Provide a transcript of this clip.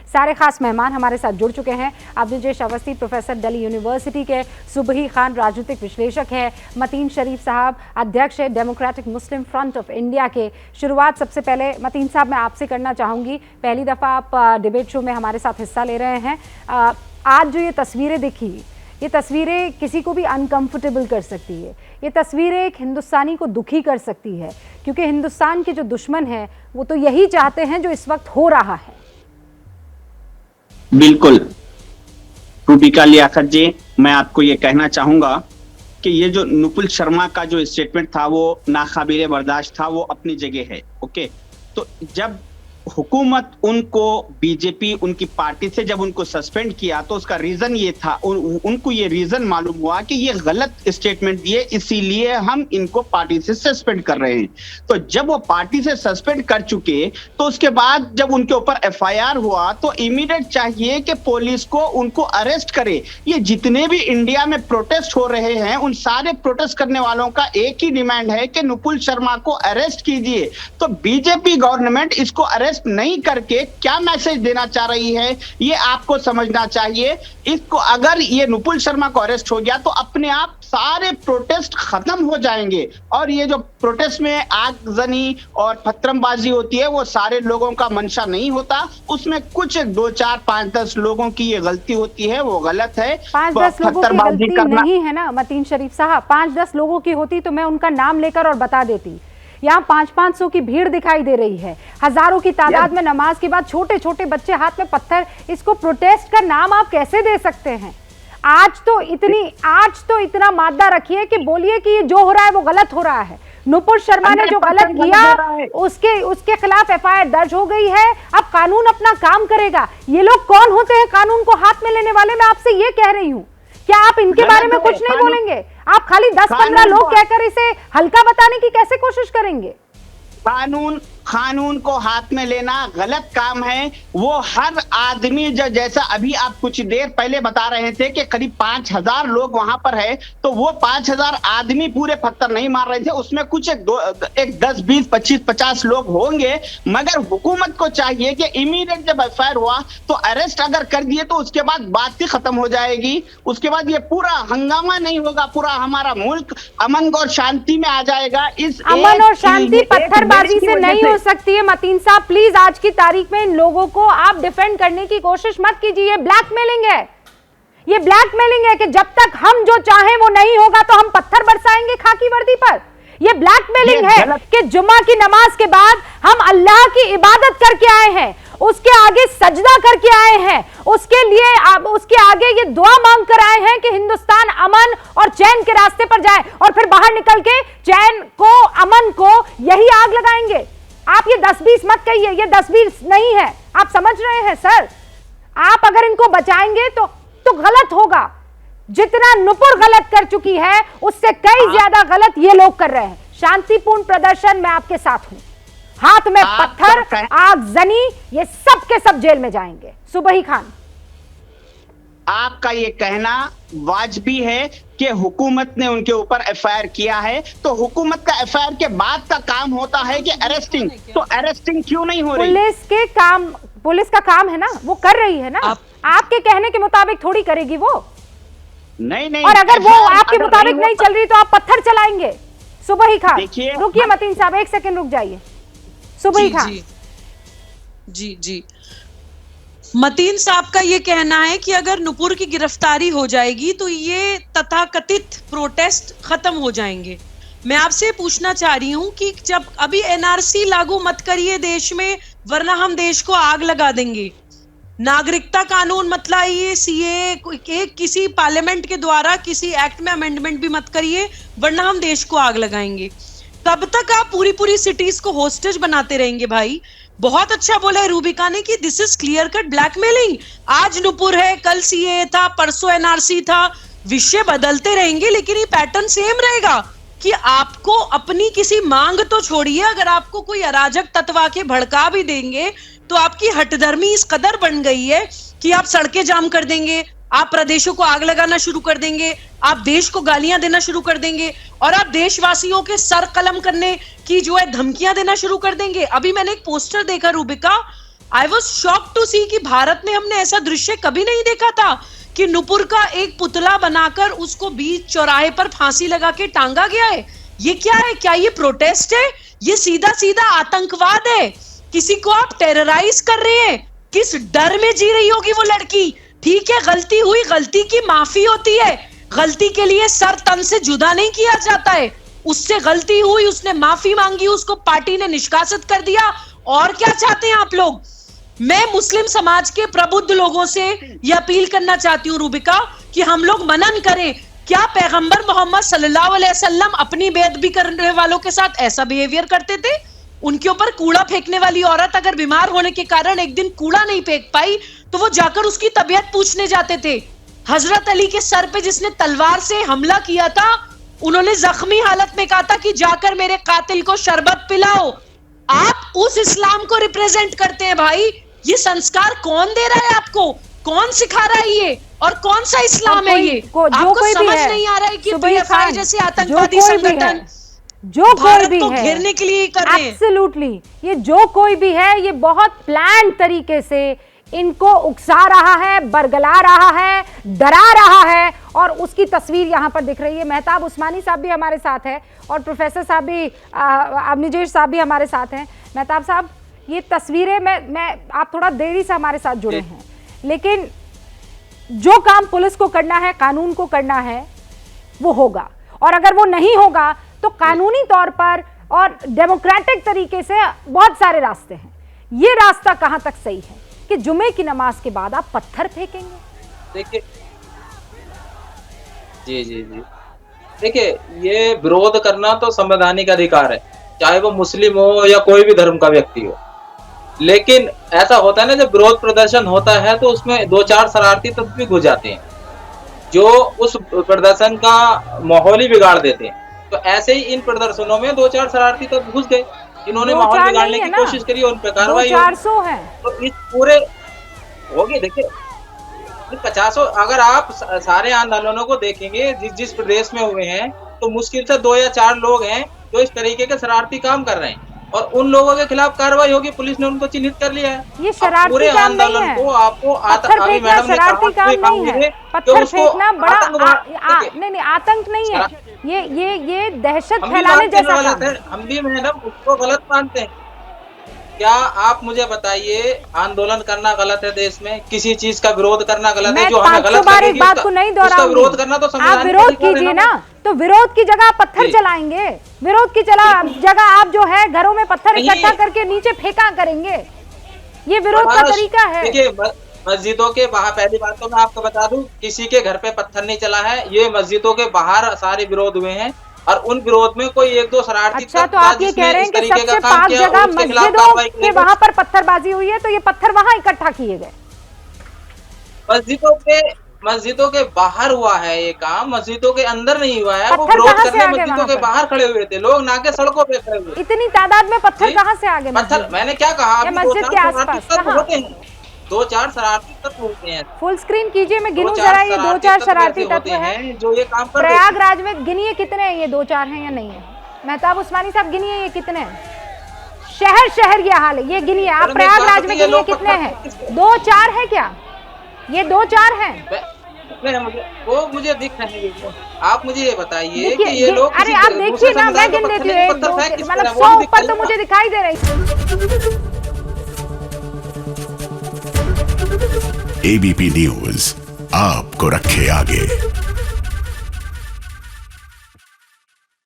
सारे खास मेहमान हमारे साथ जुड़ चुके हैं। अब्दुल अवस्थी प्रोफेसर दिल्ली यूनिवर्सिटी के, सुबही खान राजनीतिक विश्लेषक है, मतीन शरीफ साहब अध्यक्ष है democratic Muslim front of India के। शुरुआत सबसे पहले मतीन साहब मैं आपसे करना चाहूँगी, पहली दफ़ा आप डिबेट शो में हमारे साथ हिस्सा ले रहे हैं। आज जो ये तस्वीरें दिखी, ये तस्वीरें किसी को भी अनकंफर्टेबल कर सकती है। ये तस्वीरें एक हिंदुस्तानी को दुखी कर सकती है, क्योंकि हिंदुस्तान के जो दुश्मन हैं वो तो यही चाहते हैं जो इस वक्त हो रहा है। बिल्कुल रूबिका लियाकत जी, मैं आपको ये कहना चाहूंगा कि ये जो नुपुर शर्मा का जो स्टेटमेंट था वो नाकाबिले बर्दाश्त था, वो अपनी जगह है। ओके, तो जब हुकूमत उनको बीजेपी उनकी पार्टी से जब उनको सस्पेंड किया तो उसका रीजन ये था, उनको ये रीजन मालूम हुआ कि ये गलत स्टेटमेंट दिए, इसीलिए हम इनको पार्टी से सस्पेंड कर रहे हैं। तो जब वो पार्टी से सस्पेंड कर चुके तो उसके बाद जब उनके ऊपर एफआईआर हुआ तो इमीडिएट चाहिए कि पुलिस को उनको अरेस्ट करे। ये जितने भी इंडिया में प्रोटेस्ट हो रहे हैं उन सारे प्रोटेस्ट करने वालों का एक ही डिमांड है कि नुपुर शर्मा को अरेस्ट कीजिए। तो बीजेपी गवर्नमेंट इसको अरेस्ट नहीं करके क्या मैसेज देना चाह रही है, ये आपको समझना चाहिए। इसको अगर ये नुपुर शर्मा को अरेस्ट हो गया तो अपने आप सारे प्रोटेस्ट खत्म हो जाएंगे, और ये जो प्रोटेस्ट में आगजनी और पत्थरबाजी होती है वो सारे लोगों का मंशा नहीं होता, उसमें कुछ 2, 4, 5, 10 लोगों की ये गलती होती है, वो गलत है। 5-10 लोगों की गलती नहीं है ना मतीन शरीफ साहब, 5-10 लोगों की होती तो मैं उनका नाम लेकर और बता देती। यहाँ 500-500 की भीड़ दिखाई दे रही है, हजारों की तादाद में नमाज के बाद छोटे छोटे बच्चे हाथ में पत्थर, इसको प्रोटेस्ट का नाम आप कैसे दे सकते हैं? आज तो इतना मादा रखिए कि बोलिए कि ये जो हो रहा है वो गलत हो रहा है। नुपुर शर्मा ने जो गलत किया उसके खिलाफ एफआईआर दर्ज हो गई है, अब कानून अपना काम करेगा। ये लोग कौन होते हैं कानून को हाथ में लेने वाले? मैं आपसे ये कह रही हूँ, क्या आप इनके बारे में कुछ नहीं बोलेंगे? आप खाली 10-15 लोग कहकर इसे हल्का बताने की कैसे कोशिश करेंगे? कानून को हाथ में लेना गलत काम है। वो हर आदमी जैसा अभी आप कुछ देर पहले बता रहे थे कि करीब 5000 लोग वहां पर है, तो वो 5000 आदमी पूरे पत्थर नहीं मार रहे थे, उसमें कुछ एक 10, 20, 25, 50 लोग होंगे। मगर हुकूमत को चाहिए कि इमीडिएट जब एफआईआर हुआ तो अरेस्ट अगर कर दिए तो उसके बाद बात ही खत्म हो जाएगी, उसके बाद ये पूरा हंगामा नहीं होगा, पूरा हमारा मुल्क अमन और शांति में आ जाएगा। इस अमन और शांति पत्थरबाजी से नहीं हो सकती है। मतीन साहब प्लीज आज की तारीख में इन लोगों को आप डिफेंड करने की कोशिश मत कीजिए। ब्लैकमेलिंग है, ये ब्लैकमेलिंग है कि जब तक हम जो चाहें वो नहीं होगा तो हम पत्थर बरसाएंगे खाकी वर्दी पर। ये ब्लैकमेलिंग है कि जुम्मा की नमाज के बाद हम अल्लाह की इबादत करके आए हैं, उसके आगे सजदा करके आए हैं, उसके आगे ये दुआ मांग कर आए हैं कि हिंदुस्तान अमन और चैन के रास्ते पर जाए, और फिर बाहर निकल के चैन को, अमन को यही आग लगाएंगे। आप ये 10-20 मत कहिए, ये 10-20 नहीं है, आप समझ रहे हैं सर? आप अगर इनको बचाएंगे तो गलत होगा। जितना नुपुर गलत कर चुकी है उससे कई ज्यादा गलत ये लोग कर रहे हैं। शांतिपूर्ण प्रदर्शन, मैं आपके साथ हूं। हाथ में पत्थर, आगजनी, ये सब के सब जेल में जाएंगे। सुबही खान, आपका ये कहना वाजिबी है कि हुकूमत ने उनके ऊपर एफआईआर किया है, तो हुकूमत का एफआईआर के बाद का काम होता है कि अरेस्टिंग, तो अरेस्टिंग क्यों नहीं हो रही? पुलिस का काम है ना, वो कर रही है ना। आपके कहने के मुताबिक थोड़ी करेगी वो। नहीं, और अगर वो आपके मुताबिक नहीं चल रही तो आप पत्थर चलाएंगे। सुबही खान, रुकिए मतीन साहब, 1 सेकंड रुक जाइए। सुबही खान जी मतीन साहब का ये कहना है कि अगर नुपुर की गिरफ्तारी हो जाएगी तो ये तथाकथित प्रोटेस्ट खत्म हो जाएंगे। मैं आपसे पूछना चाह रही हूँ कि जब अभी एनआरसी लागू मत करिए देश में, वरना हम देश को आग लगा देंगे। नागरिकता कानून मत लाइए, सीए किसी पार्लियामेंट के द्वारा किसी एक्ट में अमेंडमेंट भी मत करिए, वरना हम देश को आग लगाएंगे। कब तक आप पूरी सिटीज को होस्टेज बनाते रहेंगे भाई? बहुत अच्छा बोला है रूबिका ने कि this is clear cut blackmailing. आज नुपुर है, कल सीए था, परसों एनआरसी था, विषय बदलते रहेंगे लेकिन ये पैटर्न सेम रहेगा कि आपको अपनी किसी मांग तो छोड़िए, अगर आपको कोई अराजक तत्व आके भड़का भी देंगे तो आपकी हठधर्मी इस कदर बन गई है कि आप सड़कें जाम कर देंगे, आप प्रदेशों को आग लगाना शुरू कर देंगे, आप देश को गालियां देना शुरू कर देंगे, और आप देशवासियों के सर कलम करने की जो है धमकियां देना शुरू कर देंगे। अभी मैंने एक पोस्टर देखा Rubika, I was shock to see कि भारत में हमने ऐसा दृश्य कभी नहीं देखा था कि नुपुर का एक पुतला बनाकर उसको बीच चौराहे पर फांसी लगा के टांगा गया है। ये क्या है? क्या ये प्रोटेस्ट है? ये सीधा सीधा आतंकवाद है। किसी को आप टेरराइज कर रहे हैं। किस डर में जी रही होगी वो लड़की? ठीक है, गलती हुई, गलती की माफी होती है। गलती के लिए सर तन से जुदा नहीं किया जाता है। उससे गलती हुई, उसने माफी मांगी, उसको पार्टी ने निष्कासित कर दिया। और क्या चाहते हैं आप लोग? मैं मुस्लिम समाज के प्रबुद्ध लोगों से यह अपील करना चाहती हूँ रूबिका कि हम लोग मनन करें। क्या पैगंबर मोहम्मद सल्लल्लाहु अलैहि वसल्लम अपनी बेअदबी करने वालों के साथ ऐसा बिहेवियर करते थे? उनके ऊपर कूड़ा फेंकने वाली औरत अगर बीमार होने के कारण एक दिन कूड़ा नहीं फेंक पाई तो वो जाकर उसकी तबीयत पूछने जाते थे। हजरत अली के सर पे जिसने तलवार से हमला किया था, उन्होंने जख्मी हालत में कहा था कि जाकर मेरे कातिल को शरबत पिलाओ। आप उस इस्लाम को रिप्रेजेंट करते हैं भाई। ये संस्कार कौन दे रहा है आपको? कौन सिखा रहा है ये? और कौन सा इस्लाम है ये? आपको समझ नहीं आ रहा है कि पीएफआई जैसे आतंकवादी संगठन जो कोई भी को है घेरने के लिए कर रहे हैं। एब्सोल्युटली, ये जो कोई भी है ये बहुत प्लान तरीके से इनको उकसा रहा है, बरगला रहा है, डरा रहा है, और उसकी तस्वीर यहाँ पर दिख रही है। मेहताब उस्मानी साहब भी हमारे साथ है और प्रोफेसर साहब भी, अबनिजेश साहब भी हमारे साथ हैं। मेहताब साहब, ये तस्वीरें मैं आप थोड़ा देरी से हमारे साथ जुड़े हैं, लेकिन जो काम पुलिस को करना है, कानून को करना है, वो होगा। और अगर वो नहीं होगा तो कानूनी तौर पर और डेमोक्रेटिक तरीके से बहुत सारे रास्ते हैं। ये रास्ता कहां तक सही है कि जुमे की नमाज के बाद आप पत्थर फेंकेंगे? देखिए, जी जी जी, देखिए, ये विरोध करना तो संवैधानिक अधिकार है, चाहे वो मुस्लिम हो या कोई भी धर्म का व्यक्ति हो। लेकिन ऐसा होता है ना, जब विरोध प्रदर्शन होता है तो उसमें दो चार शरारती तत्व भी घुस जाते हैं जो उस प्रदर्शन का माहौल ही बिगाड़ देते हैं। तो ऐसे ही इन प्रदर्शनों में दो चार शरारती तत्व घुस गए, इन्होंने माहौल बिगाड़ने की कोशिश करी और उन पर कार्रवाई हुई। तो इस पूरे होगी, देखिए 50, अगर आप सारे आंदोलनों को देखेंगे जिस प्रदेश में हुए हैं, तो मुश्किल से 2 या 4 लोग हैं जो इस तरीके के शरारती काम कर रहे हैं, और उन लोगों के खिलाफ कार्रवाई होगी। पुलिस ने उनको चिन्हित कर लिया है। ये शरारती पूरे काम नहीं आंदोलन है। को आपको अभी मैडम ने शरारती काम नहीं है। पत्थर फेंकना बड़ा नहीं, आतंक नहीं है, ये दहशत फैलाने जैसा काम है। हम भी मैडम उसको गलत मानते हैं। क्या आप मुझे बताइए, आंदोलन करना गलत है देश में? किसी चीज का विरोध करना गलत है? जो हमें गलत लगेगी इस बात को नहीं दोहराऊंगी। विरोध करना तो आप विरोध कीजिए ना, तो विरोध की जगह पत्थर चलाएंगे। विरोध की जगह आप जो है घरों में पत्थर इकट्ठा करके नीचे फेंका करेंगे। ये विरोध का तरीका है। देखिए, मस्जिदों के बाहर, पहली बात तो मैं आपको बता दूं, किसी के घर पे पत्थर नहीं चला है। ये मस्जिदों के बाहर सारे विरोध हुए हैं, और उन विरोध में कोई 1-2 शरारती। अच्छा, तो आप ये कह रहे हैं कि सबसे पाक जगह मस्जिदों के वहां पर पत्थरबाजी हुई है, तो ये पत्थर वहां इकट्ठा किए गए? मस्जिदों के बाहर हुआ है ये काम, मस्जिदों के अंदर नहीं हुआ है। वो विरोध करने मस्जिदों के बाहर खड़े हुए थे लोग, ना के सड़कों पे खड़े हुए। इतनी तादाद में पत्थर कहाँ से आ गए? पत्थर, मैंने क्या कहा, मस्जिद के आसपास होते हैं 2-4 शरारती तत्व होते हैं। फुल स्क्रीन कीजिए, मैं गिनूं जरा, ये 2-4 शरारती तत्व हैं जो ये काम कर। प्रयागराज में गिनिए कितने हैं, ये 2-4 हैं या नहीं है? मेहताब उस्मानी साहब गिनिए ये कितने हैं? शहर ये हाल है, ये गिनिए आप। प्रयागराज में गिनिए कितने हैं? 2-4 है क्या? ये 2-4 हैं? वो मुझे दिख रहे हैं। आप मुझे ये बताइए कि ये लोग, अरे आप देखिए ना, मैं गिन देती हूँ, मतलब 100 ऊपर तो मुझे दिखाई दे रही। एबीपी न्यूज आपको रखे आगे।